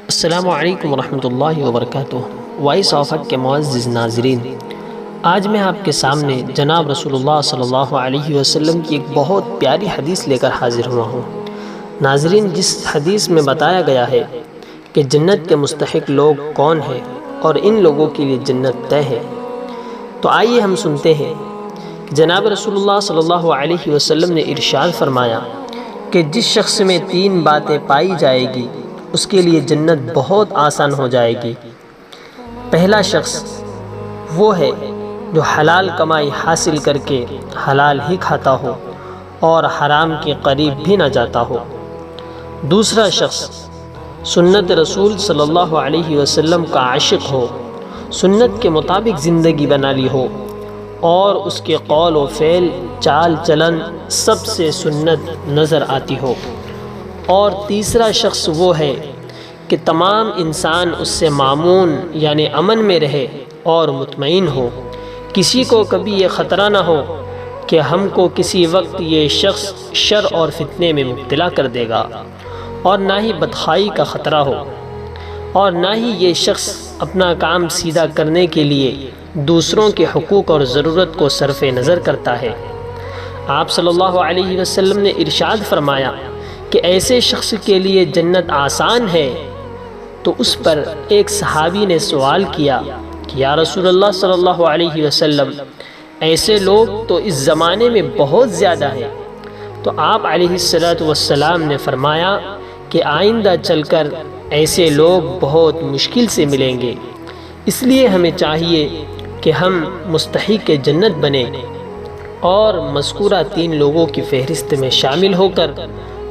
السلام علیکم ورحمۃ اللہ وبرکاتہ۔ وائس آف حق کے معزز ناظرین، آج میں آپ کے سامنے جناب رسول اللہ صلی اللہ علیہ وسلم کی ایک بہت پیاری حدیث لے کر حاضر ہوا ہوں۔ ناظرین، جس حدیث میں بتایا گیا ہے کہ جنت کے مستحق لوگ کون ہیں اور ان لوگوں کے لیے جنت طے ہے، تو آئیے ہم سنتے ہیں کہ جناب رسول اللہ صلی اللہ علیہ وسلم نے ارشاد فرمایا کہ جس شخص میں 3 باتیں پائی جائے گی اس کے لیے جنت بہت آسان ہو جائے گی۔ پہلا شخص وہ ہے جو حلال کمائی حاصل کر کے حلال ہی کھاتا ہو اور حرام کے قریب بھی نہ جاتا ہو۔ دوسرا شخص سنت رسول صلی اللہ علیہ وسلم کا عاشق ہو، سنت کے مطابق زندگی بنا لی ہو اور اس کے قول و فعل، چال چلن سب سے سنت نظر آتی ہو۔ اور تیسرا شخص وہ ہے کہ تمام انسان اس سے مامون یعنی امن میں رہے اور مطمئن ہو، کسی کو کبھی یہ خطرہ نہ ہو کہ ہم کو کسی وقت یہ شخص شر اور فتنے میں مبتلا کر دے گا، اور نہ ہی بدخواہی کا خطرہ ہو، اور نہ ہی یہ شخص اپنا کام سیدھا کرنے کے لیے دوسروں کے حقوق اور ضرورت کو صرف نظر کرتا ہے۔ آپ صلی اللہ علیہ وسلم نے ارشاد فرمایا کہ ایسے شخص کے لیے جنت آسان ہے۔ تو اس پر ایک صحابی نے سوال کیا کہ یا رسول اللہ صلی اللہ علیہ وسلم، ایسے لوگ تو اس زمانے میں بہت زیادہ ہیں۔ تو آپ علیہ السلام نے فرمایا کہ آئندہ چل کر ایسے لوگ بہت مشکل سے ملیں گے، اس لیے ہمیں چاہیے کہ ہم مستحق جنت بنیں اور مذکورہ 3 لوگوں کی فہرست میں شامل ہو کر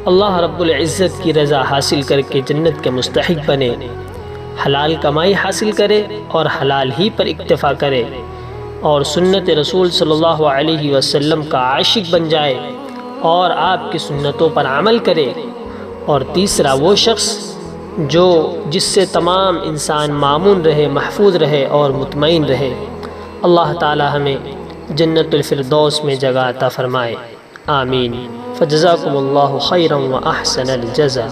اللہ رب العزت کی رضا حاصل کر کے جنت کے مستحق بنے، حلال کمائی حاصل کرے اور حلال ہی پر اکتفا کرے، اور سنت رسول صلی اللہ علیہ وسلم کا عاشق بن جائے اور آپ کی سنتوں پر عمل کرے۔ اور تیسرا وہ شخص جس سے تمام انسان مامون رہے، محفوظ رہے اور مطمئن رہے۔ اللہ تعالی ہمیں جنت الفردوس میں جگہ عطا فرمائے، آمین۔ فجزاکم اللہ خیرا و احسن الجزا۔